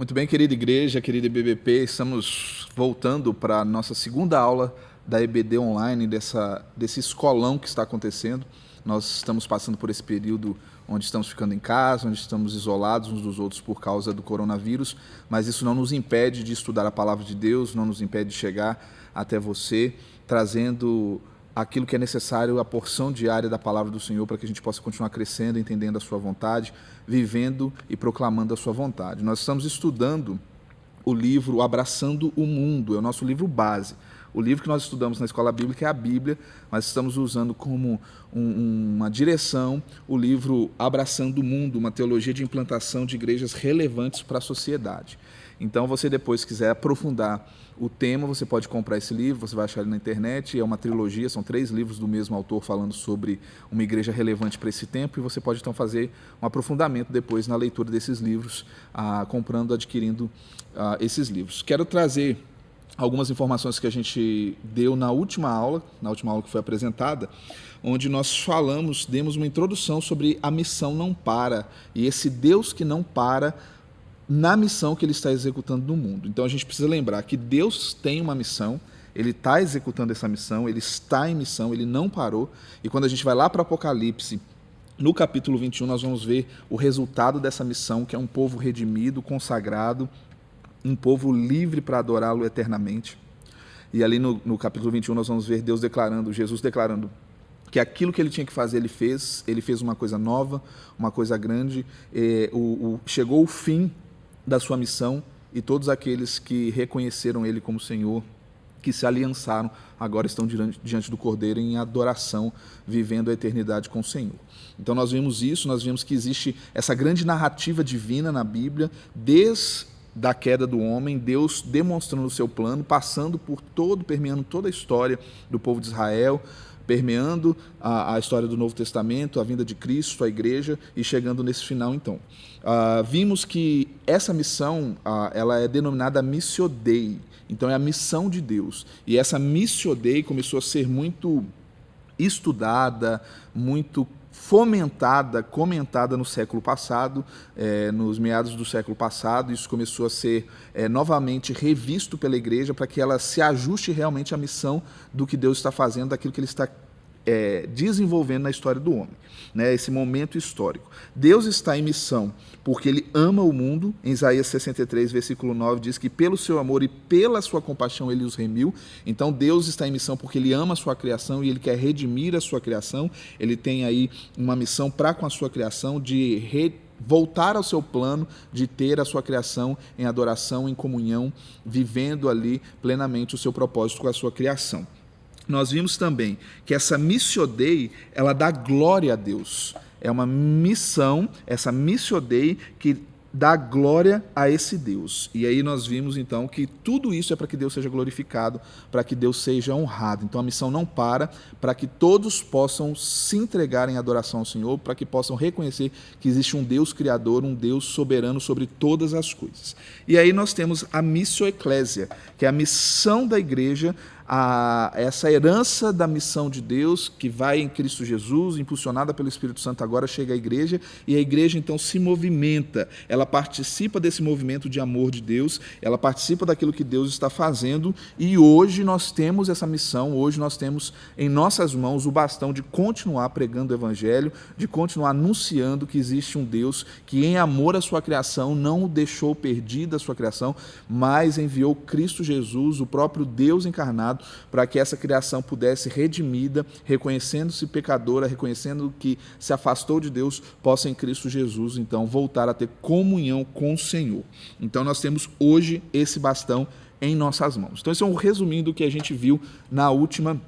Muito bem, querida igreja, querida IBBP, estamos voltando para a nossa segunda aula da EBD Online, desse escolão que está acontecendo. Nós estamos passando por esse período onde estamos ficando em casa, onde estamos isolados uns dos outros por causa do coronavírus, mas isso não nos impede de estudar a palavra de Deus, não nos impede de chegar até você, trazendo aquilo que é necessário, a porção diária da palavra do Senhor, para que a gente possa continuar crescendo, entendendo a sua vontade, vivendo e proclamando a sua vontade. Nós estamos estudando o livro Abraçando o Mundo, é o nosso livro base. O livro que nós estudamos na escola bíblica é a Bíblia, mas estamos usando como uma direção o livro Abraçando o Mundo, uma teologia de implantação de igrejas relevantes para a sociedade. Então, você depois quiser aprofundar o tema, você pode comprar esse livro, você vai achar ele na internet, é uma trilogia, são 3 livros do mesmo autor falando sobre uma igreja relevante para esse tempo, e você pode então fazer um aprofundamento depois na leitura desses livros, comprando, adquirindo esses livros. Quero trazer algumas informações que a gente deu na última aula que foi apresentada, onde nós demos uma introdução sobre a missão não para, e esse Deus que não para na missão que ele está executando no mundo. Então a gente precisa lembrar que Deus tem uma missão, ele está executando essa missão, ele está em missão, ele não parou, e quando a gente vai lá para Apocalipse, no capítulo 21, nós vamos ver o resultado dessa missão, que é um povo redimido, consagrado, um povo livre para adorá-lo eternamente. E ali no capítulo 21 nós vamos ver Jesus declarando que aquilo que ele tinha que fazer, ele fez uma coisa nova, uma coisa grande, chegou o fim da sua missão, e todos aqueles que reconheceram ele como Senhor, que se aliançaram, agora estão diante do Cordeiro em adoração, vivendo a eternidade com o Senhor. Então nós vimos isso, nós vimos que existe essa grande narrativa divina na Bíblia, desde da queda do homem, Deus demonstrando o seu plano, permeando toda a história do povo de Israel, permeando a história do Novo Testamento, a vinda de Cristo, a igreja, e chegando nesse final, então. Vimos que essa missão, ela é denominada Missio Dei, então é a missão de Deus, e essa Missio Dei começou a ser muito estudada, muito fomentada, comentada no século passado, nos meados do século passado. Isso começou a ser novamente revisto pela igreja para que ela se ajuste realmente à missão do que Deus está fazendo, daquilo que ele está desenvolvendo na história do homem, né? Esse momento histórico. Deus está em missão porque ele ama o mundo. Em Isaías 63, versículo 9, diz que pelo seu amor e pela sua compaixão ele os remiu. Então Deus está em missão porque ele ama a sua criação e ele quer redimir a sua criação. Ele tem aí uma missão para com a sua criação de voltar ao seu plano de ter a sua criação em adoração, em comunhão, vivendo ali plenamente o seu propósito com a sua criação. Nós vimos também que essa Missio Dei, ela dá glória a Deus. É uma missão, essa Missio Dei, que dá glória a esse Deus. E aí nós vimos, então, que tudo isso é para que Deus seja glorificado, para que Deus seja honrado. Então a missão não para que todos possam se entregar em adoração ao Senhor, para que possam reconhecer que existe um Deus criador, um Deus soberano sobre todas as coisas. E aí nós temos a Missio Ecclesia, que é a missão da igreja, essa herança da missão de Deus, que vai em Cristo Jesus, impulsionada pelo Espírito Santo, agora chega à igreja, e a igreja então se movimenta, ela participa desse movimento de amor de Deus, ela participa daquilo que Deus está fazendo, e hoje nós temos essa missão, hoje nós temos em nossas mãos o bastão de continuar pregando o Evangelho, de continuar anunciando que existe um Deus que em amor à sua criação não o deixou perdido a sua criação, mas enviou Cristo Jesus, o próprio Deus encarnado, para que essa criação pudesse redimida, reconhecendo-se pecadora, reconhecendo que se afastou de Deus, possa em Cristo Jesus, então, voltar a ter comunhão com o Senhor. Então, nós temos hoje esse bastão em nossas mãos. Então, esse é um resuminho do que a gente viu na última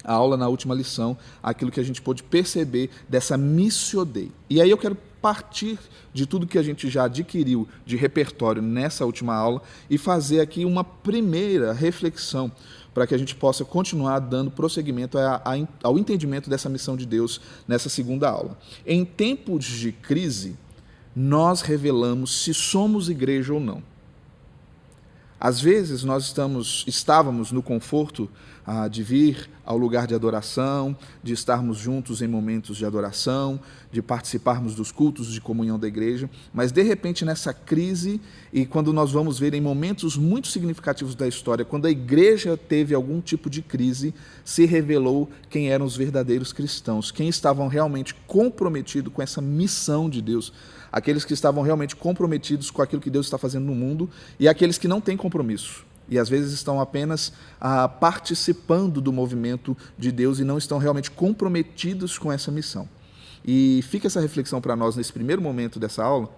aula, na última lição, aquilo que a gente pôde perceber dessa Missio Dei. E aí eu quero partir de tudo que a gente já adquiriu de repertório nessa última aula e fazer aqui uma primeira reflexão para que a gente possa continuar dando prosseguimento ao entendimento dessa missão de Deus nessa segunda aula. Em tempos de crise, nós revelamos se somos igreja ou não. Às vezes nós estávamos no conforto de vir ao lugar de adoração, de estarmos juntos em momentos de adoração, de participarmos dos cultos de comunhão da igreja, mas de repente nessa crise, e quando nós vamos ver em momentos muito significativos da história, quando a igreja teve algum tipo de crise, se revelou quem eram os verdadeiros cristãos, quem estavam realmente comprometidos com essa missão de Deus, aqueles que estavam realmente comprometidos com aquilo que Deus está fazendo no mundo, e aqueles que não têm compromisso. E às vezes estão apenas participando do movimento de Deus e não estão realmente comprometidos com essa missão. E fica essa reflexão para nós nesse primeiro momento dessa aula,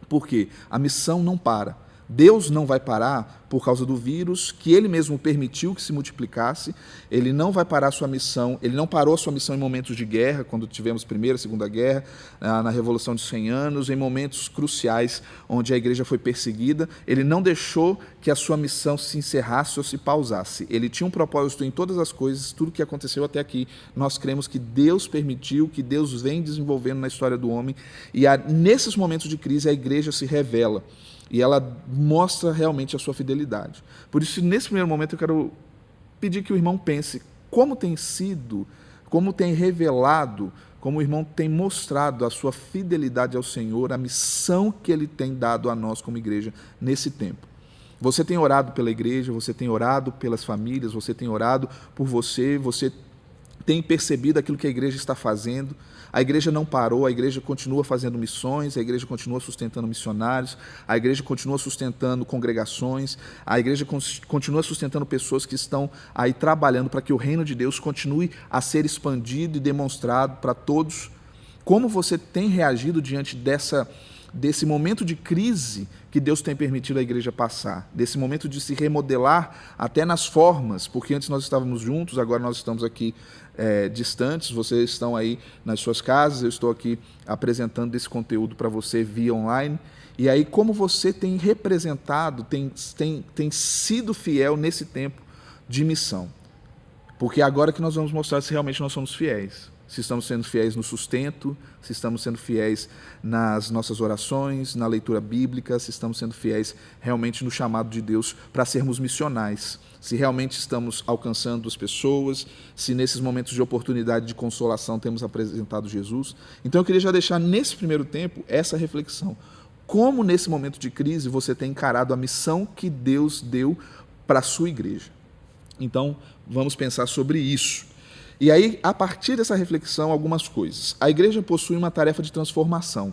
porque a missão não para. Deus não vai parar por causa do vírus, que Ele mesmo permitiu que se multiplicasse. Ele não vai parar a sua missão, Ele não parou a sua missão em momentos de guerra, quando tivemos Primeira, Segunda Guerra, na Revolução de 100 anos, em momentos cruciais onde a igreja foi perseguida. Ele não deixou que a sua missão se encerrasse ou se pausasse. Ele tinha um propósito em todas as coisas, tudo que aconteceu até aqui. Nós cremos que Deus permitiu, que Deus vem desenvolvendo na história do homem, e nesses momentos de crise a igreja se revela. E ela mostra realmente a sua fidelidade. Por isso, nesse primeiro momento, eu quero pedir que o irmão pense como tem sido, como tem revelado, como o irmão tem mostrado a sua fidelidade ao Senhor, a missão que Ele tem dado a nós como igreja nesse tempo. Você tem orado pela igreja, você tem orado pelas famílias, você tem orado por você tem percebido aquilo que a igreja está fazendo. A igreja não parou, a igreja continua fazendo missões, a igreja continua sustentando missionários, a igreja continua sustentando congregações, a igreja continua sustentando pessoas que estão aí trabalhando para que o reino de Deus continue a ser expandido e demonstrado para todos. Como você tem reagido diante desse momento de crise que Deus tem permitido a igreja passar, desse momento de se remodelar até nas formas, porque antes nós estávamos juntos, agora nós estamos aqui distantes, vocês estão aí nas suas casas, eu estou aqui apresentando esse conteúdo para você via online, e aí como você tem representado, tem sido fiel nesse tempo de missão, porque agora que nós vamos mostrar se realmente nós somos fiéis. Se estamos sendo fiéis no sustento, se estamos sendo fiéis nas nossas orações, na leitura bíblica, se estamos sendo fiéis realmente no chamado de Deus para sermos missionais, se realmente estamos alcançando as pessoas, se nesses momentos de oportunidade de consolação temos apresentado Jesus. Então eu queria já deixar nesse primeiro tempo essa reflexão. Como nesse momento de crise você tem encarado a missão que Deus deu para a sua igreja? Então vamos pensar sobre isso. E aí, a partir dessa reflexão, algumas coisas. A igreja possui uma tarefa de transformação.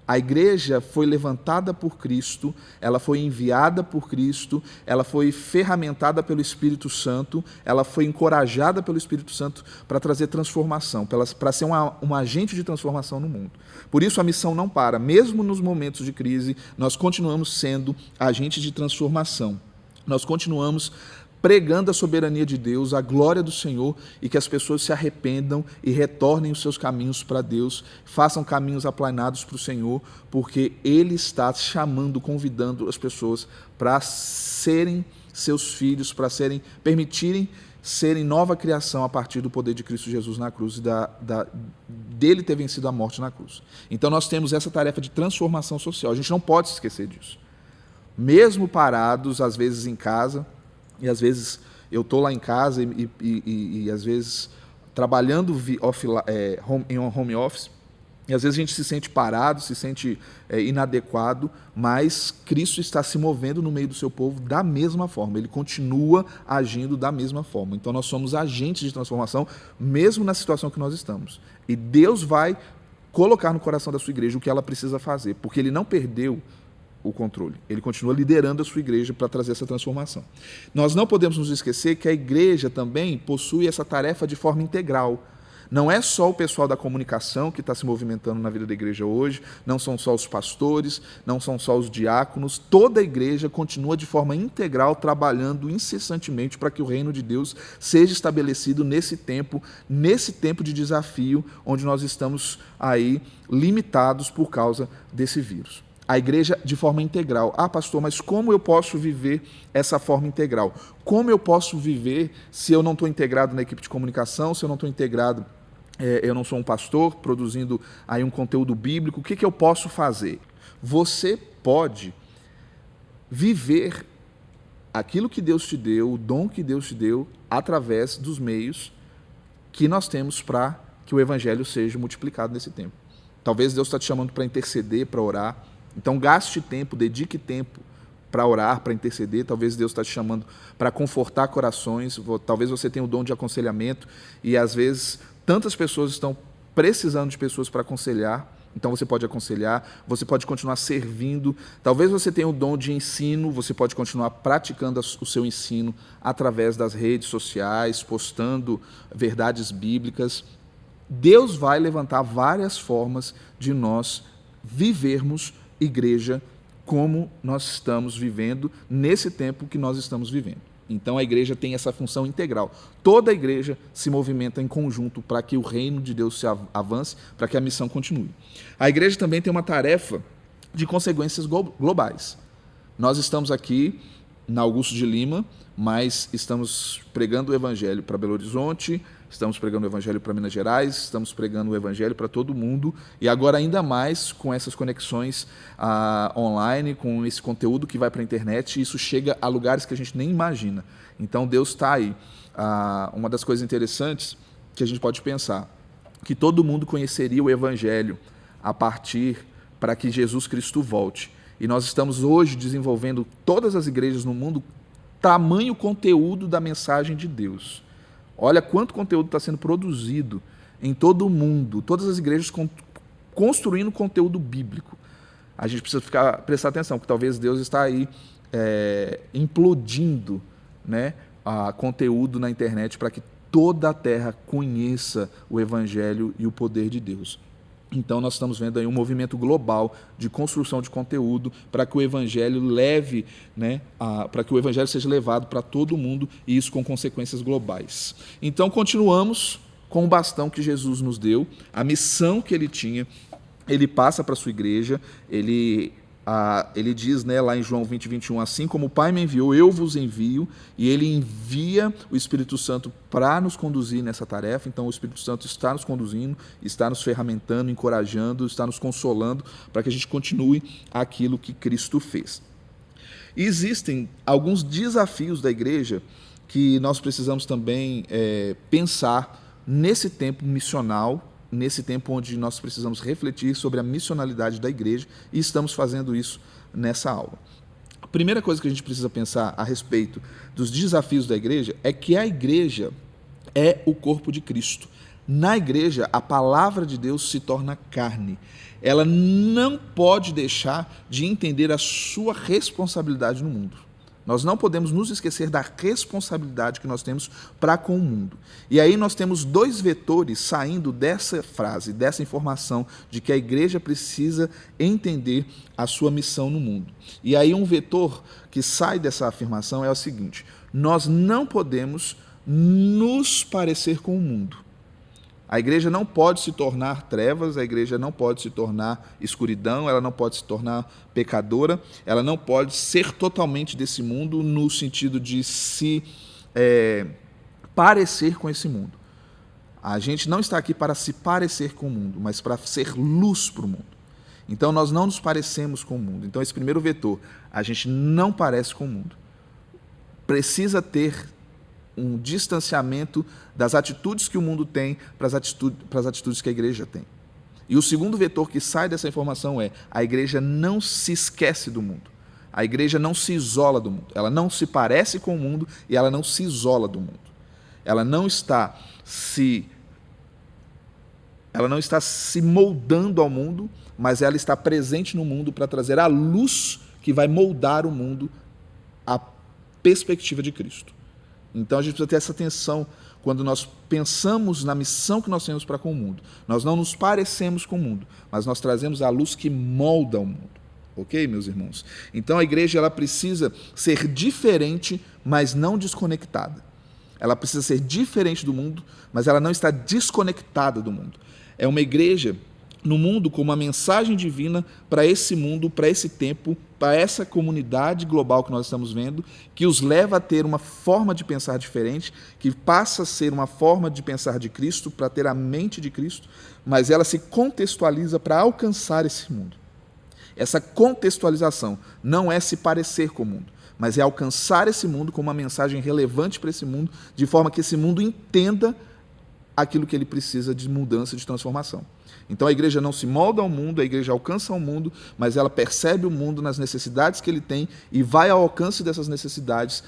A igreja foi levantada por Cristo, ela foi enviada por Cristo, ela foi ferramentada pelo Espírito Santo, ela foi encorajada pelo Espírito Santo para trazer transformação, para ser um agente de transformação no mundo. Por isso, a missão não para. Mesmo nos momentos de crise, nós continuamos sendo agentes de transformação. Nós continuamos pregando a soberania de Deus, a glória do Senhor, e que as pessoas se arrependam e retornem os seus caminhos para Deus, façam caminhos aplanados para o Senhor, porque Ele está chamando, convidando as pessoas para serem seus filhos, para permitirem serem nova criação a partir do poder de Cristo Jesus na cruz e dele ter vencido a morte na cruz. Então nós temos essa tarefa de transformação social, a gente não pode se esquecer disso. Mesmo parados, às vezes em casa, e às vezes eu estou lá em casa e às vezes trabalhando em home office, e às vezes a gente se sente parado, se sente inadequado, mas Cristo está se movendo no meio do seu povo da mesma forma, Ele continua agindo da mesma forma. Então nós somos agentes de transformação, mesmo na situação que nós estamos. E Deus vai colocar no coração da sua igreja o que ela precisa fazer, porque Ele não perdeu o controle. Ele continua liderando a sua igreja para trazer essa transformação. Nós não podemos nos esquecer que a igreja também possui essa tarefa de forma integral. Não é só o pessoal da comunicação que está se movimentando na vida da igreja hoje, não são só os pastores, não são só os diáconos, toda a igreja continua de forma integral trabalhando incessantemente para que o reino de Deus seja estabelecido nesse tempo de desafio, onde nós estamos aí limitados por causa desse vírus. A igreja de forma integral. Ah, pastor, mas como eu posso viver essa forma integral? Como eu posso viver se eu não estou integrado na equipe de comunicação, se eu não estou integrado, eu não sou um pastor produzindo aí um conteúdo bíblico? O que eu posso fazer? Você pode viver aquilo que Deus te deu, o dom que Deus te deu, através dos meios que nós temos para que o evangelho seja multiplicado nesse tempo. Talvez Deus está te chamando para interceder, para orar. Então gaste tempo, dedique tempo para orar, para interceder. Talvez Deus está te chamando para confortar corações. Talvez você tenha o dom de aconselhamento e às vezes tantas pessoas estão precisando de pessoas para aconselhar. Então você pode aconselhar, você pode continuar servindo. Talvez você tenha o dom de ensino, você pode continuar praticando o seu ensino através das redes sociais, postando verdades bíblicas. Deus vai levantar várias formas de nós vivermos igreja como nós estamos vivendo nesse tempo que nós estamos vivendo. Então a igreja tem essa função integral. Toda a igreja se movimenta em conjunto para que o reino de Deus se avance, para que a missão continue. A igreja também tem uma tarefa de consequências globais. Nós estamos aqui na Augusto de Lima, mas estamos pregando o evangelho para Belo Horizonte, estamos pregando o evangelho para Minas Gerais, estamos pregando o evangelho para todo mundo, e agora ainda mais com essas conexões online, com esse conteúdo que vai para a internet, isso chega a lugares que a gente nem imagina. Então Deus está aí. Uma das coisas interessantes que a gente pode pensar, que todo mundo conheceria o evangelho a partir para que Jesus Cristo volte. E nós estamos hoje desenvolvendo todas as igrejas no mundo, tamanho conteúdo da mensagem de Deus. Olha quanto conteúdo está sendo produzido em todo o mundo, todas as igrejas construindo conteúdo bíblico. A gente precisa prestar atenção, porque talvez Deus está aí implodindo, né, conteúdo na internet para que toda a terra conheça o evangelho e o poder de Deus. Então nós estamos vendo aí um movimento global de construção de conteúdo para que o evangelho para que o evangelho seja levado para todo mundo, e isso com consequências globais. Então continuamos com o bastão que Jesus nos deu, a missão que ele tinha, ele passa para a sua igreja, ele diz, lá em João 20, 21, assim como o Pai me enviou, eu vos envio, e ele envia o Espírito Santo para nos conduzir nessa tarefa. Então o Espírito Santo está nos conduzindo, está nos ferramentando, encorajando, está nos consolando para que a gente continue aquilo que Cristo fez. E existem alguns desafios da igreja que nós precisamos também pensar nesse tempo missional, nesse tempo onde nós precisamos refletir sobre a missionalidade da igreja, e estamos fazendo isso nessa aula. A primeira coisa que a gente precisa pensar a respeito dos desafios da igreja é que a igreja é o corpo de Cristo. Na igreja, a palavra de Deus se torna carne. Ela não pode deixar de entender a sua responsabilidade no mundo. Nós não podemos nos esquecer da responsabilidade que nós temos para com o mundo. E aí nós temos dois vetores saindo dessa frase, dessa informação de que a igreja precisa entender a sua missão no mundo. E aí um vetor que sai dessa afirmação é o seguinte: nós não podemos nos parecer com o mundo. A igreja não pode se tornar trevas, a igreja não pode se tornar escuridão, ela não pode se tornar pecadora, ela não pode ser totalmente desse mundo no sentido de se parecer com esse mundo. A gente não está aqui para se parecer com o mundo, mas para ser luz para o mundo. Então nós não nos parecemos com o mundo. Então esse primeiro vetor, a gente não parece com o mundo. Precisa ter um distanciamento das atitudes que o mundo tem para as atitudes que a igreja tem. E o segundo vetor que sai dessa informação é: a igreja não se esquece do mundo. A igreja não se isola do mundo. Ela não se parece com o mundo e ela não se isola do mundo. Ela não está se moldando ao mundo, mas ela está presente no mundo para trazer a luz que vai moldar o mundo à perspectiva de Cristo. Então a gente precisa ter essa atenção quando nós pensamos na missão que nós temos para com o mundo. Nós não nos parecemos com o mundo, mas nós trazemos a luz que molda o mundo. Ok, meus irmãos? Então a igreja ela precisa ser diferente, mas não desconectada. Ela precisa ser diferente do mundo, mas ela não está desconectada do mundo. É uma igreja no mundo com uma mensagem divina para esse mundo, para esse tempo, para essa comunidade global que nós estamos vendo, que os leva a ter uma forma de pensar diferente, que passa a ser uma forma de pensar de Cristo, para ter a mente de Cristo, mas ela se contextualiza para alcançar esse mundo. Essa contextualização não é se parecer com o mundo, mas é alcançar esse mundo com uma mensagem relevante para esse mundo, de forma que esse mundo entenda aquilo que ele precisa de mudança, de transformação. Então a igreja não se molda ao mundo, a igreja alcança o mundo, mas ela percebe o mundo nas necessidades que ele tem e vai ao alcance dessas necessidades,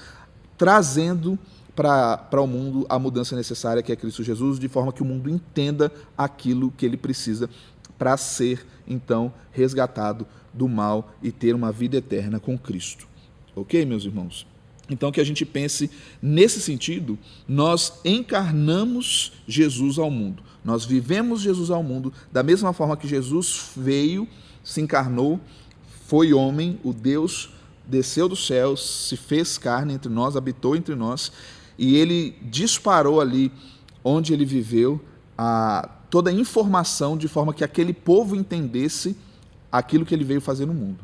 trazendo para o mundo a mudança necessária, que é Cristo Jesus, de forma que o mundo entenda aquilo que ele precisa para ser, então, resgatado do mal e ter uma vida eterna com Cristo. Ok, meus irmãos? Então, que a gente pense nesse sentido, nós encarnamos Jesus ao mundo. Nós vivemos Jesus ao mundo da mesma forma que Jesus veio, se encarnou, foi homem, o Deus desceu dos céus, se fez carne entre nós, habitou entre nós, e ele disparou ali onde ele viveu toda a informação de forma que aquele povo entendesse aquilo que ele veio fazer no mundo.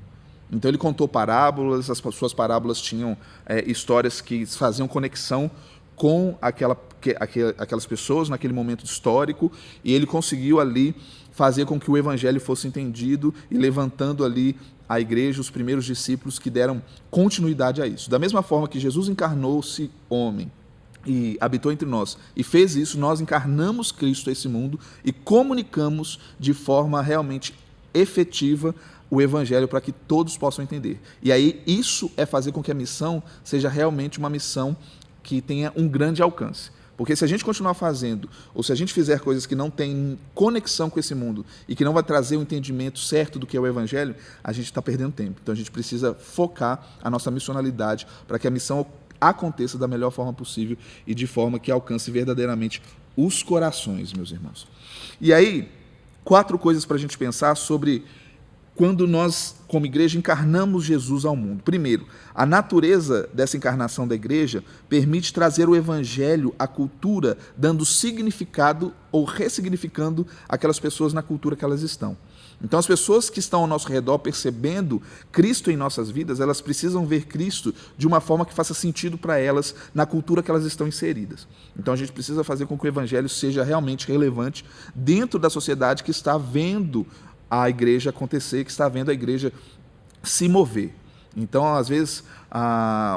Então ele contou parábolas, as suas parábolas tinham histórias que faziam conexão com aquelas pessoas naquele momento histórico, e ele conseguiu ali fazer com que o evangelho fosse entendido e levantando ali a igreja, os primeiros discípulos que deram continuidade a isso. Da mesma forma que Jesus encarnou-se homem e habitou entre nós e fez isso, nós encarnamos Cristo a esse mundo e comunicamos de forma realmente efetiva o evangelho para que todos possam entender. E aí isso é fazer com que a missão seja realmente uma missão que tenha um grande alcance. Porque se a gente continuar fazendo, ou se a gente fizer coisas que não têm conexão com esse mundo e que não vai trazer o entendimento certo do que é o evangelho, a gente está perdendo tempo. Então a gente precisa focar a nossa missionalidade para que a missão aconteça da melhor forma possível e de forma que alcance verdadeiramente os corações, meus irmãos. E aí, 4 coisas para a gente pensar sobre quando nós, como igreja, encarnamos Jesus ao mundo. Primeiro, a natureza dessa encarnação da igreja permite trazer o evangelho à cultura, dando significado ou ressignificando aquelas pessoas na cultura que elas estão. Então, as pessoas que estão ao nosso redor percebendo Cristo em nossas vidas, elas precisam ver Cristo de uma forma que faça sentido para elas na cultura que elas estão inseridas. Então, a gente precisa fazer com que o evangelho seja realmente relevante dentro da sociedade que está vendo a igreja acontecer, que está vendo a igreja se mover. Então, às vezes,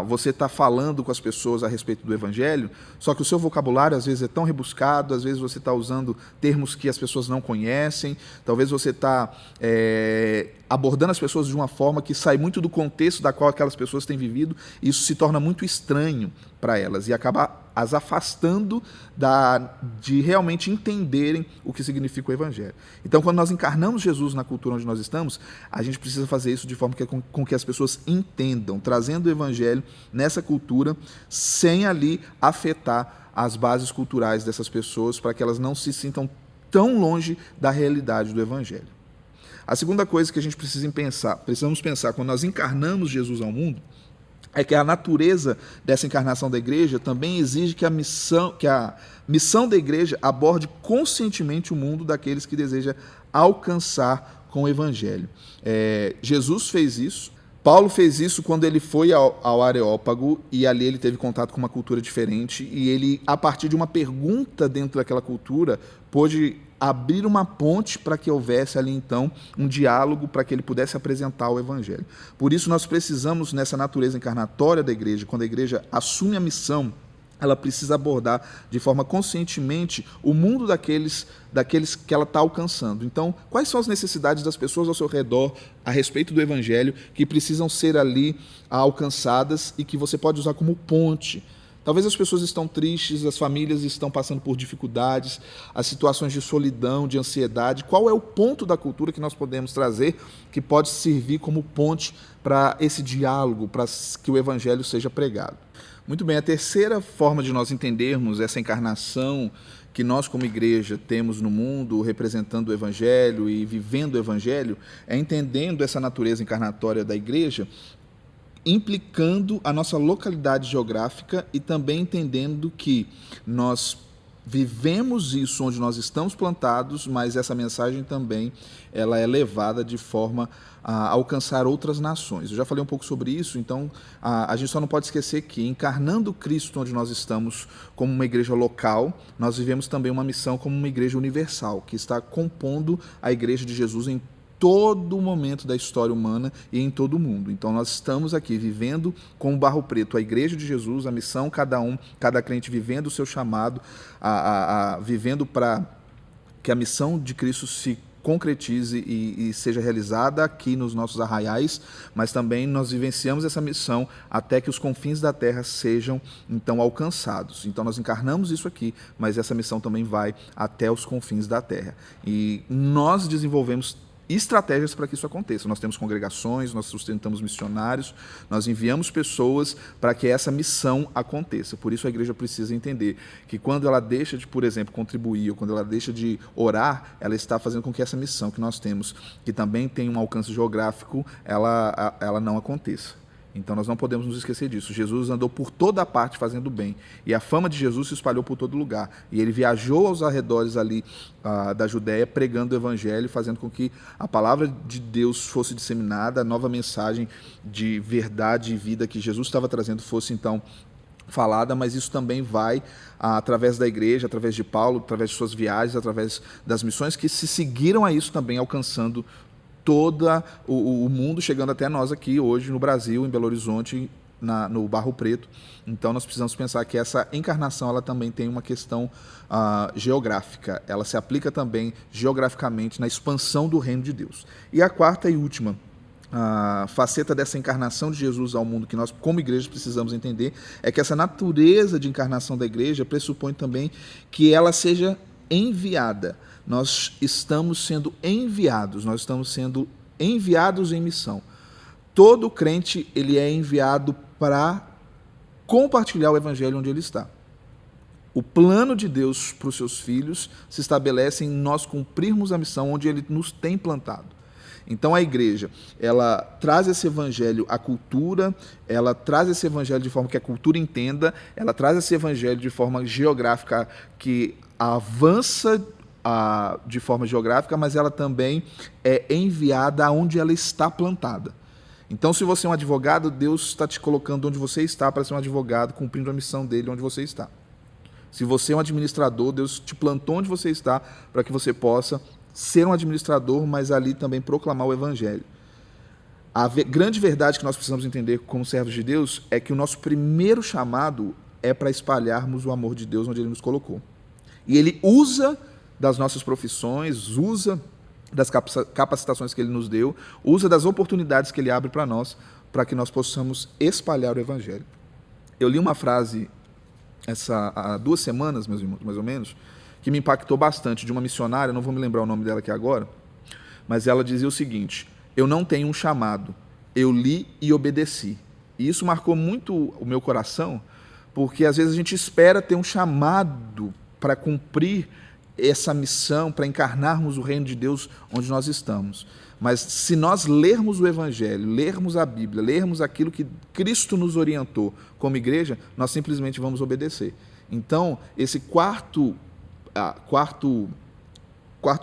você está falando com as pessoas a respeito do evangelho, só que o seu vocabulário, às vezes, é tão rebuscado, às vezes você está usando termos que as pessoas não conhecem, talvez você está abordando as pessoas de uma forma que sai muito do contexto da qual aquelas pessoas têm vivido, e isso se torna muito estranho para elas e acaba as afastando de realmente entenderem o que significa o evangelho. Então, quando nós encarnamos Jesus na cultura onde nós estamos, a gente precisa fazer isso de forma com que as pessoas entendam, trazendo o evangelho nessa cultura, sem ali afetar as bases culturais dessas pessoas, para que elas não se sintam tão longe da realidade do evangelho. A segunda coisa que a gente precisamos pensar quando nós encarnamos Jesus ao mundo, é que a natureza dessa encarnação da igreja também exige que a missão da igreja aborde conscientemente o mundo daqueles que deseja alcançar com o evangelho. Jesus fez isso. Paulo fez isso quando ele foi ao Areópago, e ali ele teve contato com uma cultura diferente, e ele, a partir de uma pergunta dentro daquela cultura, pôde abrir uma ponte para que houvesse ali, então, um diálogo para que ele pudesse apresentar o evangelho. Por isso, nós precisamos, nessa natureza encarnatória da igreja, quando a igreja assume a missão, ela precisa abordar de forma conscientemente o mundo daqueles que ela está alcançando. Então, quais são as necessidades das pessoas ao seu redor a respeito do evangelho que precisam ser ali alcançadas e que você pode usar como ponte? Talvez as pessoas estão tristes, as famílias estão passando por dificuldades, as situações de solidão, de ansiedade. Qual é o ponto da cultura que nós podemos trazer que pode servir como ponte para esse diálogo, para que o evangelho seja pregado? Muito bem, a terceira forma de nós entendermos essa encarnação que nós, como igreja, temos no mundo, representando o evangelho e vivendo o evangelho, é entendendo essa natureza encarnatória da igreja, implicando a nossa localidade geográfica e também entendendo que nós vivemos isso onde nós estamos plantados, mas essa mensagem também ela é levada de forma a alcançar outras nações. Eu já falei um pouco sobre isso, então a gente só não pode esquecer que, encarnando Cristo onde nós estamos como uma igreja local, nós vivemos também uma missão como uma igreja universal, que está compondo a igreja de Jesus em todo momento da história humana e em todo o mundo. Então nós estamos aqui vivendo como Barro Preto, a Igreja de Jesus, a missão, cada crente vivendo o seu chamado, vivendo para que a missão de Cristo se concretize e seja realizada aqui nos nossos arraiais, mas também nós vivenciamos essa missão até que os confins da terra sejam, então, alcançados. Então, nós encarnamos isso aqui, mas essa missão também vai até os confins da terra. E nós desenvolvemos estratégias para que isso aconteça. Nós temos congregações, nós sustentamos missionários, nós enviamos pessoas para que essa missão aconteça. Por isso a igreja precisa entender que quando ela deixa de, por exemplo, contribuir, ou quando ela deixa de orar, ela está fazendo com que essa missão que nós temos, que também tem um alcance geográfico, ela não aconteça. Então nós não podemos nos esquecer disso. Jesus andou por toda a parte fazendo bem. E a fama de Jesus se espalhou por todo lugar. E ele viajou aos arredores ali da Judéia, pregando o evangelho, fazendo com que a palavra de Deus fosse disseminada, a nova mensagem de verdade e vida que Jesus estava trazendo fosse então falada, mas isso também vai através da igreja, através de Paulo, através de suas viagens, através das missões que se seguiram a isso também, alcançando todo o mundo, chegando até nós aqui hoje no Brasil, em Belo Horizonte, no Barro Preto. Então nós precisamos pensar que essa encarnação ela também tem uma questão geográfica, ela se aplica também geograficamente na expansão do reino de Deus. E a quarta e última faceta dessa encarnação de Jesus ao mundo que nós, como igreja, precisamos entender, é que essa natureza de encarnação da igreja pressupõe também que ela seja enviada. Nós estamos sendo enviados em missão. Todo crente ele é enviado para compartilhar o evangelho onde ele está. O plano de Deus para os seus filhos se estabelece em nós cumprirmos a missão onde ele nos tem plantado. Então a igreja, ela traz esse evangelho à cultura, ela traz esse evangelho de forma que a cultura entenda, ela traz esse evangelho de forma geográfica que avança de forma geográfica, mas ela também é enviada aonde ela está plantada. Então, se você é um advogado, Deus está te colocando onde você está para ser um advogado, cumprindo a missão dele onde você está. Se você é um administrador, Deus te plantou onde você está para que você possa ser um administrador, mas ali também proclamar o evangelho. A grande verdade que nós precisamos entender como servos de Deus é que o nosso primeiro chamado é para espalharmos o amor de Deus onde Ele nos colocou. E Ele usa das nossas profissões, usa das capacitações que Ele nos deu, usa das oportunidades que Ele abre para nós, para que nós possamos espalhar o evangelho. Eu li uma frase há 2 semanas, meus irmãos, mais ou menos, que me impactou bastante, de uma missionária, não vou me lembrar o nome dela aqui agora, mas ela dizia o seguinte: eu não tenho um chamado, eu li e obedeci. E isso marcou muito o meu coração, porque às vezes a gente espera ter um chamado para cumprir essa missão, para encarnarmos o reino de Deus onde nós estamos. Mas se nós lermos o Evangelho, lermos a Bíblia, lermos aquilo que Cristo nos orientou como igreja, nós simplesmente vamos obedecer. Então, esse quarto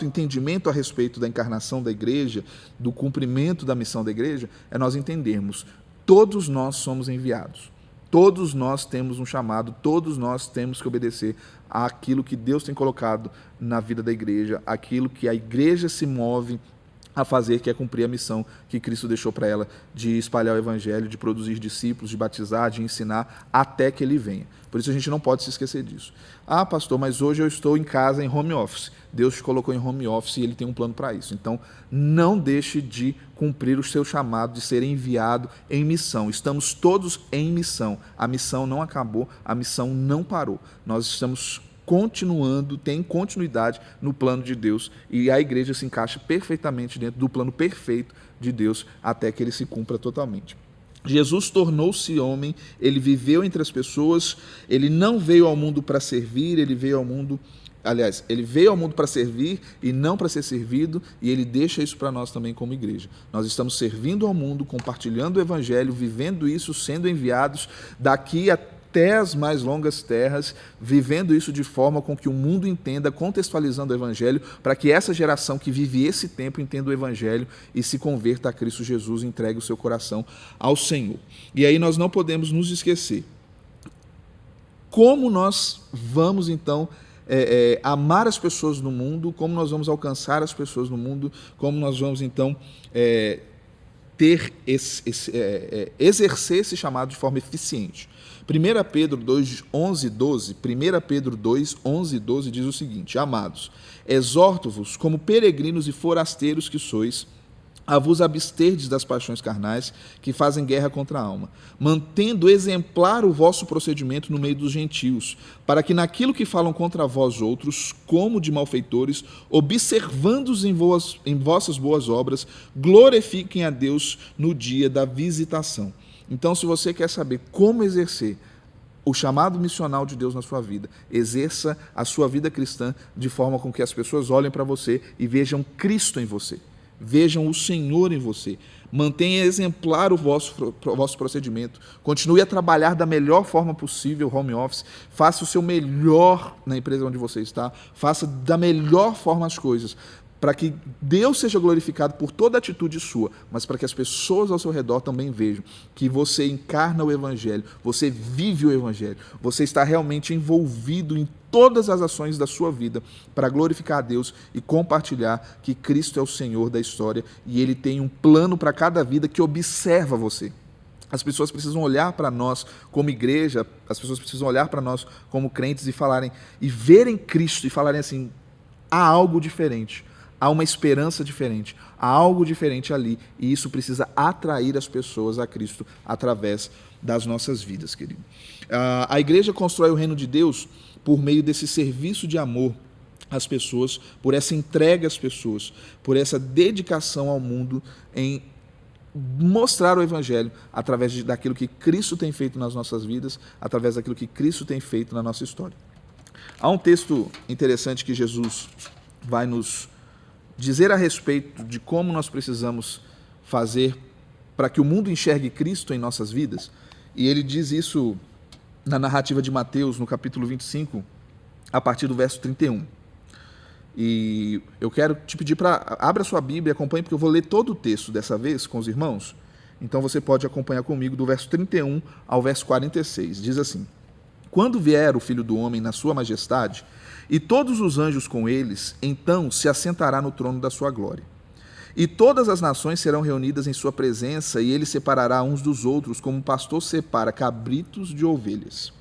entendimento a respeito da encarnação da igreja, do cumprimento da missão da igreja, é nós entendermos: todos nós somos enviados. Todos nós temos um chamado, todos nós temos que obedecer àquilo que Deus tem colocado na vida da igreja, aquilo que a igreja se move a fazer, que é cumprir a missão que Cristo deixou para ela, de espalhar o evangelho, de produzir discípulos, de batizar, de ensinar, até que Ele venha. Por isso a gente não pode se esquecer disso. Ah, pastor, mas hoje eu estou em casa, em home office. Deus te colocou em home office e Ele tem um plano para isso. Então, não deixe de cumprir o seu chamado de ser enviado em missão. Estamos todos em missão. A missão não acabou, a missão não parou. Nós estamos continuando, tem continuidade no plano de Deus, e a igreja se encaixa perfeitamente dentro do plano perfeito de Deus até que ele se cumpra totalmente. Jesus tornou-se homem, ele viveu entre as pessoas, ele não veio ao mundo para servir, ele veio ao mundo para servir e não para ser servido, e ele deixa isso para nós também como igreja. Nós estamos servindo ao mundo, compartilhando o evangelho, vivendo isso, sendo enviados daqui até as mais longas terras, vivendo isso de forma com que o mundo entenda, contextualizando o evangelho, para que essa geração que vive esse tempo entenda o evangelho e se converta a Cristo Jesus, entregue o seu coração ao Senhor. E aí nós não podemos nos esquecer. Como nós vamos, então, amar as pessoas no mundo, como nós vamos alcançar as pessoas no mundo, como nós vamos, então, exercer esse chamado de forma eficiente. 1 Pedro 2, 11 e 12, 1 Pedro 2, 11 e 12 diz o seguinte: Amados, exorto-vos como peregrinos e forasteiros que sois, a vos absterdes das paixões carnais que fazem guerra contra a alma, mantendo exemplar o vosso procedimento no meio dos gentios, para que naquilo que falam contra vós outros, como de malfeitores, observando-os em vossas boas obras, glorifiquem a Deus no dia da visitação. Então, se você quer saber como exercer o chamado missional de Deus na sua vida, exerça a sua vida cristã de forma com que as pessoas olhem para você e vejam Cristo em você. Vejam o Senhor em você. Mantenha exemplar o vosso procedimento. Continue a trabalhar da melhor forma possível, home office. Faça o seu melhor na empresa onde você está. Faça da melhor forma as coisas, para que Deus seja glorificado por toda atitude sua, mas para que as pessoas ao seu redor também vejam que você encarna o Evangelho, você vive o Evangelho, você está realmente envolvido em todas as ações da sua vida para glorificar a Deus e compartilhar que Cristo é o Senhor da história e Ele tem um plano para cada vida que observa você. As pessoas precisam olhar para nós como igreja, as pessoas precisam olhar para nós como crentes e verem Cristo e falarem assim: há algo diferente. Há uma esperança diferente, há algo diferente ali, e isso precisa atrair as pessoas a Cristo através das nossas vidas, querido. A igreja constrói o reino de Deus por meio desse serviço de amor às pessoas, por essa entrega às pessoas, por essa dedicação ao mundo em mostrar o Evangelho através daquilo que Cristo tem feito nas nossas vidas, através daquilo que Cristo tem feito na nossa história. Há um texto interessante que Jesus vai nos dizer a respeito de como nós precisamos fazer para que o mundo enxergue Cristo em nossas vidas, e ele diz isso na narrativa de Mateus, no capítulo 25, a partir do verso 31. E eu quero te pedir para abra sua Bíblia e acompanhe, porque eu vou ler todo o texto dessa vez com os irmãos, então você pode acompanhar comigo do verso 31 ao verso 46. Diz assim: Quando vier o Filho do Homem na sua majestade, e todos os anjos com eles, então se assentará no trono da sua glória. E todas as nações serão reunidas em sua presença, e ele separará uns dos outros, como um pastor separa cabritos de ovelhas.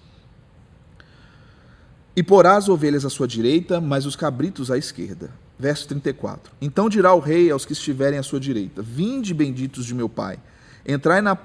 E porá as ovelhas à sua direita, mas os cabritos à esquerda. Verso 34. Então dirá o rei aos que estiverem à sua direita: Vinde, benditos de meu Pai, entrai na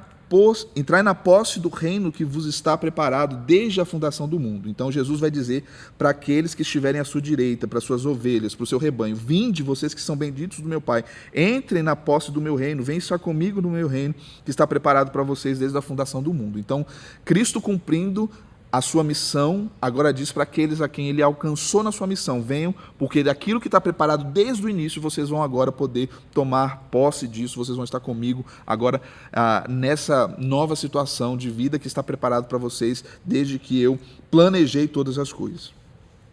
posse do reino que vos está preparado desde a fundação do mundo. Então Jesus vai dizer para aqueles que estiverem à sua direita, para as suas ovelhas, para o seu rebanho: Vinde, vocês que são benditos do meu Pai, entrem na posse do meu reino, venham estar comigo no meu reino, que está preparado para vocês desde a fundação do mundo. Então, Cristo cumprindo a sua missão, agora diz para aqueles a quem ele alcançou na sua missão: venham, porque daquilo que está preparado desde o início, vocês vão agora poder tomar posse disso, vocês vão estar comigo agora nessa nova situação de vida que está preparado para vocês desde que eu planejei todas as coisas.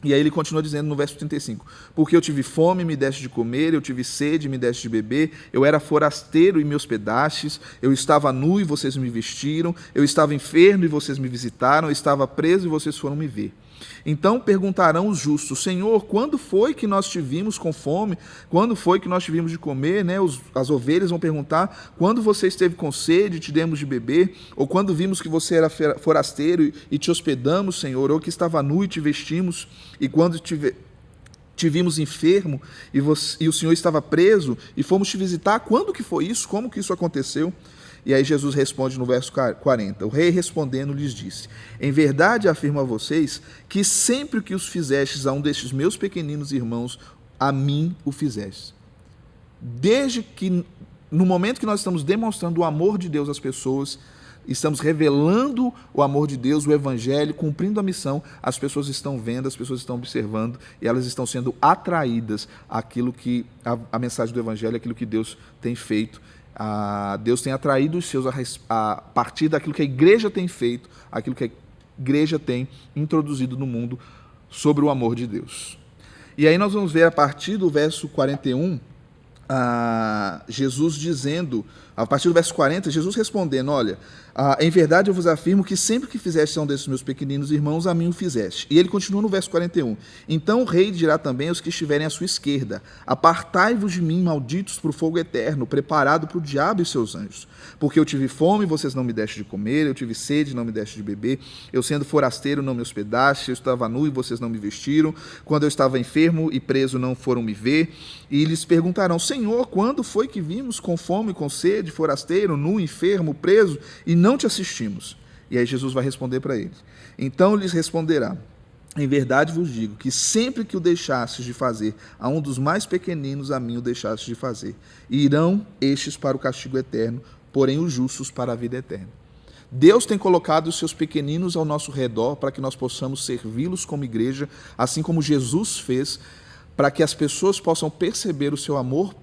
E aí ele continua dizendo no verso 35, porque eu tive fome e me deste de comer, eu tive sede e me deste de beber, eu era forasteiro e me hospedastes, eu estava nu e vocês me vestiram, eu estava enfermo e vocês me visitaram, eu estava preso e vocês foram me ver. Então perguntarão os justos: Senhor, quando foi que nós te vimos com fome? Quando foi que nós te vimos de comer? As ovelhas vão perguntar: quando você esteve com sede, te demos de beber? Ou quando vimos que você era forasteiro e te hospedamos, Senhor? Ou que estava nu e te vestimos? E quando te vimos enfermo e o Senhor estava preso e fomos te visitar? Quando que foi isso? Como que isso aconteceu? E aí Jesus responde no verso 40. O rei respondendo lhes disse: Em verdade afirmo a vocês que sempre que os fizestes a um destes meus pequeninos irmãos, a mim o fizestes. Desde que, no momento que nós estamos demonstrando o amor de Deus às pessoas, estamos revelando o amor de Deus, o Evangelho, cumprindo a missão, as pessoas estão vendo, as pessoas estão observando e elas estão sendo atraídas àquilo que a mensagem do Evangelho, aquilo que Deus tem feito. Deus tem atraído os seus a partir daquilo que a igreja tem feito, aquilo que a igreja tem introduzido no mundo sobre o amor de Deus. E aí nós vamos ver a partir do verso 41, Jesus dizendo, a partir do verso 40, Jesus respondendo, olha, em verdade eu vos afirmo que sempre que fizeste a um desses meus pequeninos irmãos, a mim o fizeste. E ele continua no verso 41, então o rei dirá também aos que estiverem à sua esquerda, apartai-vos de mim, malditos, para o fogo eterno, preparado para o diabo e seus anjos. Porque eu tive fome, vocês não me deste de comer, eu tive sede, não me deste de beber, eu sendo forasteiro, não me hospedaste, eu estava nu e vocês não me vestiram, quando eu estava enfermo e preso, não foram me ver. E lhes perguntarão, Senhor, quando foi que vimos com fome, com sede, forasteiro, nu, enfermo, preso, e não te assistimos? E aí Jesus vai responder para eles. Então lhes responderá, em verdade vos digo, que sempre que o deixastes de fazer a um dos mais pequeninos, a mim o deixastes de fazer. E irão estes para o castigo eterno, porém os justos para a vida eterna. Deus tem colocado os seus pequeninos ao nosso redor para que nós possamos servi-los como igreja, assim como Jesus fez, para que as pessoas possam perceber o seu amor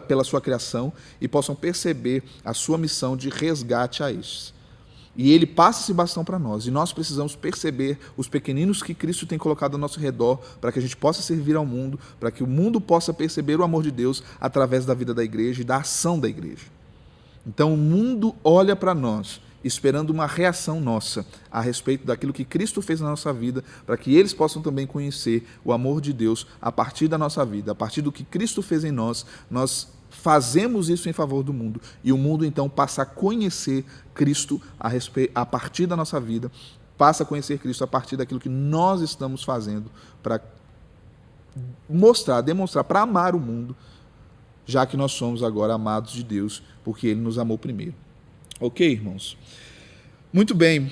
pela sua criação e possam perceber a sua missão de resgate a estes. E ele passa esse bastão para nós, e nós precisamos perceber os pequeninos que Cristo tem colocado ao nosso redor, para que a gente possa servir ao mundo, para que o mundo possa perceber o amor de Deus através da vida da igreja e da ação da igreja. Então o mundo olha para nós, esperando uma reação nossa a respeito daquilo que Cristo fez na nossa vida, para que eles possam também conhecer o amor de Deus a partir da nossa vida, a partir do que Cristo fez em nós. Nós fazemos isso em favor do mundo, e o mundo então passa a conhecer Cristo a partir da nossa vida, passa a conhecer Cristo a partir daquilo que nós estamos fazendo para demonstrar, para amar o mundo, já que nós somos agora amados de Deus, porque Ele nos amou primeiro. Ok, irmãos? Muito bem,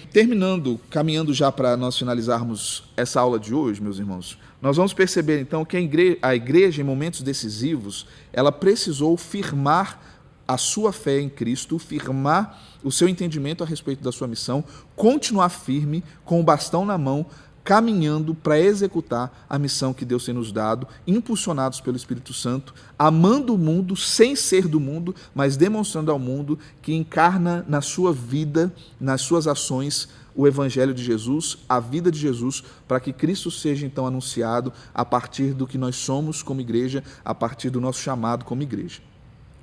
caminhando já para nós finalizarmos essa aula de hoje, meus irmãos, nós vamos perceber então que a igreja, em momentos decisivos, ela precisou firmar a sua fé em Cristo, firmar o seu entendimento a respeito da sua missão, continuar firme, com o bastão na mão, caminhando para executar a missão que Deus tem nos dado, impulsionados pelo Espírito Santo, amando o mundo sem ser do mundo, mas demonstrando ao mundo que encarna na sua vida, nas suas ações, o Evangelho de Jesus, a vida de Jesus, para que Cristo seja então anunciado a partir do que nós somos como igreja, a partir do nosso chamado como igreja.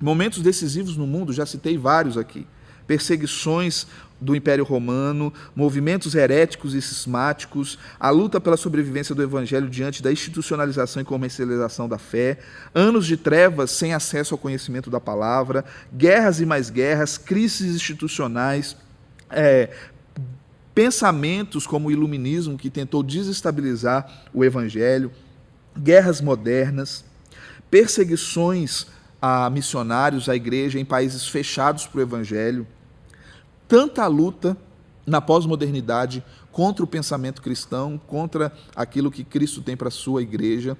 Momentos decisivos no mundo, já citei vários aqui. Perseguições do Império Romano, movimentos heréticos e cismáticos, a luta pela sobrevivência do Evangelho diante da institucionalização e comercialização da fé, anos de trevas sem acesso ao conhecimento da palavra, guerras e mais guerras, crises institucionais, pensamentos como o iluminismo, que tentou desestabilizar o Evangelho, guerras modernas, perseguições a missionários, à igreja, em países fechados para o Evangelho, tanta luta na pós-modernidade contra o pensamento cristão, contra aquilo que Cristo tem para a sua igreja,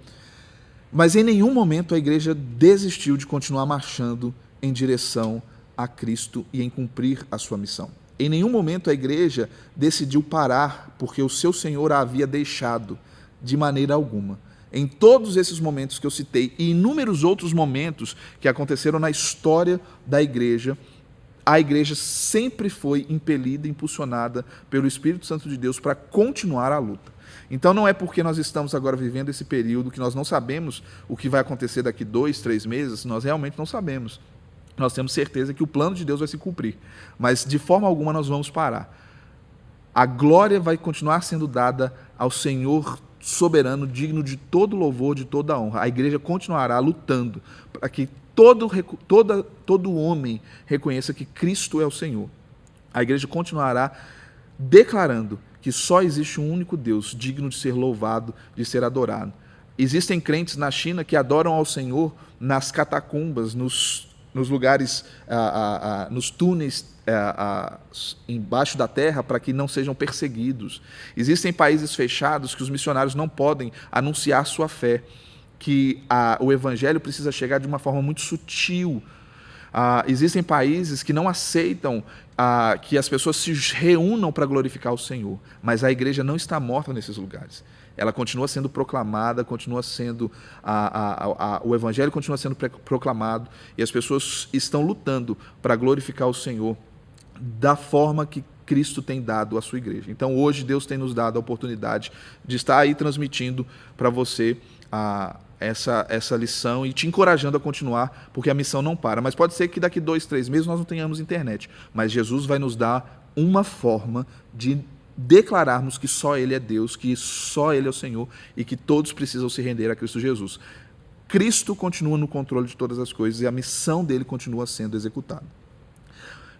mas em nenhum momento a igreja desistiu de continuar marchando em direção a Cristo e em cumprir a sua missão. Em nenhum momento a igreja decidiu parar porque o seu Senhor a havia deixado, de maneira alguma. Em todos esses momentos que eu citei e inúmeros outros momentos que aconteceram na história da igreja, a igreja sempre foi impelida, impulsionada pelo Espírito Santo de Deus para continuar a luta. Então não é porque nós estamos agora vivendo esse período que nós não sabemos o que vai acontecer daqui 2, 3 meses, nós realmente não sabemos. Nós temos certeza que o plano de Deus vai se cumprir, mas de forma alguma nós vamos parar. A glória vai continuar sendo dada ao Senhor soberano, digno de todo louvor, de toda honra. A igreja continuará lutando para que todo homem reconheça que Cristo é o Senhor. A igreja continuará declarando que só existe um único Deus, digno de ser louvado, de ser adorado. Existem crentes na China que adoram ao Senhor nas catacumbas, nos lugares, nos túneis embaixo da terra, para que não sejam perseguidos. Existem países fechados que os missionários não podem anunciar sua fé, que o evangelho precisa chegar de uma forma muito sutil. Existem países que não aceitam que as pessoas se reúnam para glorificar o Senhor, mas a igreja não está morta nesses lugares. Ela continua sendo proclamada, continua sendo o evangelho continua sendo proclamado, e as pessoas estão lutando para glorificar o Senhor da forma que Cristo tem dado à sua igreja. Então hoje Deus tem nos dado a oportunidade de estar aí transmitindo para você essa lição e te encorajando a continuar, porque a missão não para. Mas pode ser que daqui 2, 3 meses nós não tenhamos internet, mas Jesus vai nos dar uma forma de declararmos que só Ele é Deus, que só Ele é o Senhor e que todos precisam se render a Cristo Jesus. Cristo continua no controle de todas as coisas e a missão dele continua sendo executada.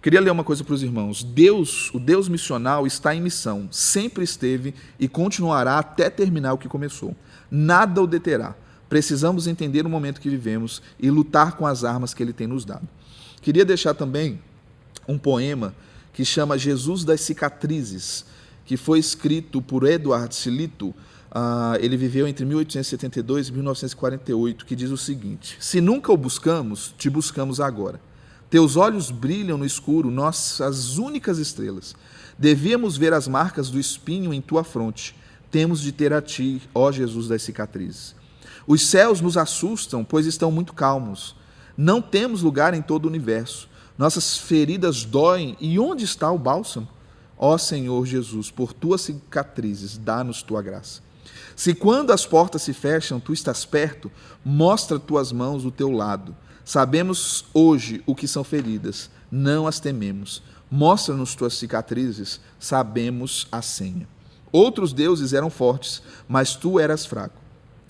Queria ler uma coisa para os irmãos. O Deus missional está em missão, sempre esteve e continuará até terminar o que começou. Nada o deterá. Precisamos entender o momento que vivemos e lutar com as armas que Ele tem nos dado. Queria deixar também um poema que chama Jesus das Cicatrizes, que foi escrito por Edward Silito. Ele viveu entre 1872 e 1948, que diz o seguinte: se nunca o buscamos, te buscamos agora. Teus olhos brilham no escuro, nossas únicas estrelas. Devíamos ver as marcas do espinho em tua fronte. Temos de ter a ti, ó Jesus das cicatrizes. Os céus nos assustam, pois estão muito calmos. Não temos lugar em todo o universo. Nossas feridas doem, e onde está o bálsamo? Ó Senhor Jesus, por tuas cicatrizes, dá-nos tua graça. Se quando as portas se fecham, tu estás perto, mostra tuas mãos do teu lado. Sabemos hoje o que são feridas, não as tememos. Mostra-nos tuas cicatrizes, sabemos a senha. Outros deuses eram fortes, mas tu eras fraco.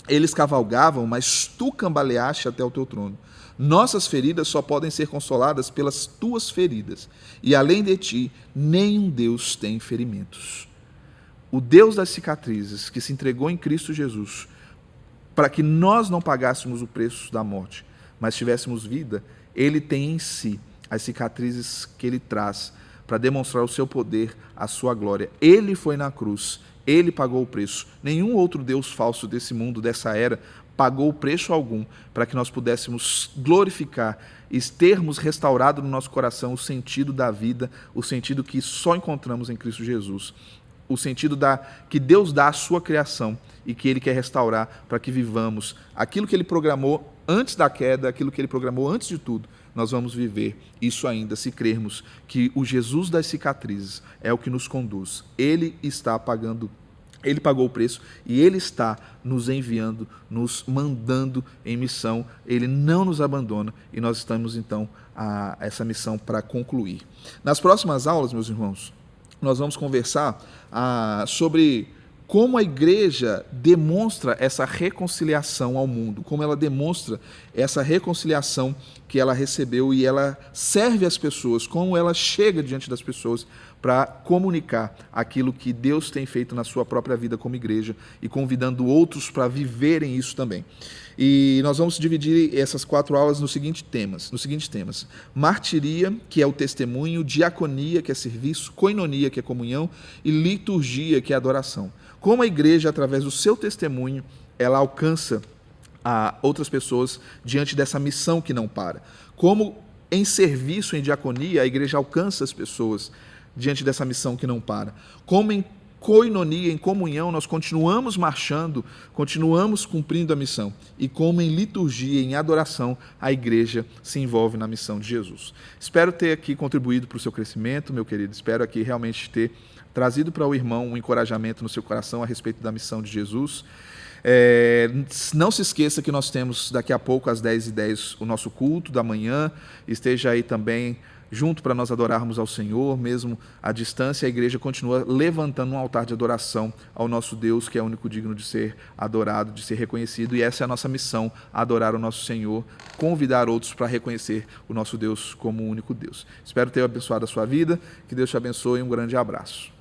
Eles cavalgavam, mas tu cambaleaste até o teu trono. Nossas feridas só podem ser consoladas pelas tuas feridas, e além de ti, nenhum Deus tem ferimentos. O Deus das cicatrizes, que se entregou em Cristo Jesus, para que nós não pagássemos o preço da morte, mas tivéssemos vida, Ele tem em si as cicatrizes que Ele traz para demonstrar o seu poder, a sua glória. Ele foi na cruz, Ele pagou o preço. Nenhum outro Deus falso desse mundo, dessa era, pagou preço algum para que nós pudéssemos glorificar e termos restaurado no nosso coração o sentido da vida, o sentido que só encontramos em Cristo Jesus, o sentido que Deus dá à sua criação e que Ele quer restaurar para que vivamos aquilo que Ele programou antes da queda, aquilo que Ele programou antes de tudo. Nós vamos viver isso ainda se crermos que o Jesus das cicatrizes é o que nos conduz. Ele está pagando, Ele pagou o preço e Ele está nos enviando, nos mandando em missão. Ele não nos abandona e nós estamos então a essa missão para concluir. Nas próximas aulas, meus irmãos, nós vamos conversar sobre como a igreja demonstra essa reconciliação ao mundo, como ela demonstra essa reconciliação que ela recebeu e ela serve às pessoas, como ela chega diante das pessoas para comunicar aquilo que Deus tem feito na sua própria vida como igreja e convidando outros para viverem isso também. E nós vamos dividir essas 4 aulas nos seguintes temas. Martiria, que é o testemunho, diaconia, que é serviço, koinonia, que é comunhão, e liturgia, que é adoração. Como a igreja, através do seu testemunho, ela alcança outras pessoas diante dessa missão que não para. Como em serviço, em diaconia, a igreja alcança as pessoas diante dessa missão que não para. Como em koinonia, em comunhão, nós continuamos marchando, continuamos cumprindo a missão. E como em liturgia, em adoração, a igreja se envolve na missão de Jesus. Espero ter aqui contribuído para o seu crescimento, meu querido. Espero aqui realmente ter trazido para o irmão um encorajamento no seu coração a respeito da missão de Jesus. Não se esqueça que nós temos daqui a pouco, às 10h10, o nosso culto da manhã. Esteja aí também junto para nós adorarmos ao Senhor, mesmo à distância. A igreja continua levantando um altar de adoração ao nosso Deus, que é o único digno de ser adorado, de ser reconhecido, e essa é a nossa missão, adorar o nosso Senhor, convidar outros para reconhecer o nosso Deus como o único Deus. Espero ter abençoado a sua vida, que Deus te abençoe e um grande abraço.